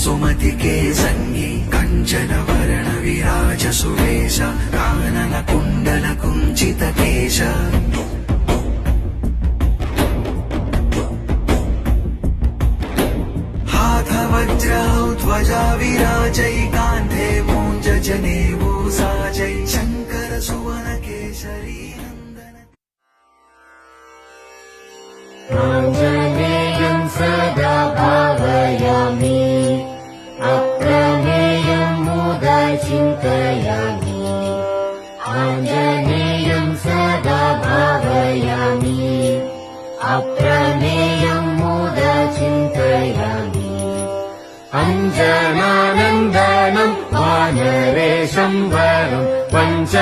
सुमतिके सङ्गी कञ्चनवर्ण विराज सुवेश कानन कुण्डल कुञ्चित केश हाथवज्रौ ध्वजा विराजै कान्धे मूञ्ज जनेऊ साजै शङ्कर सुवन केसरी नन्दन आञ्जनेयं सदा भावयामि अप्रमेयं मुदा चिन्तयामि आञ्जनेयं सदा भावयामि अप्रमेयं मुदा चिन्तयामि अञ्जनानन्दनं वानरेशं वरं पञ्च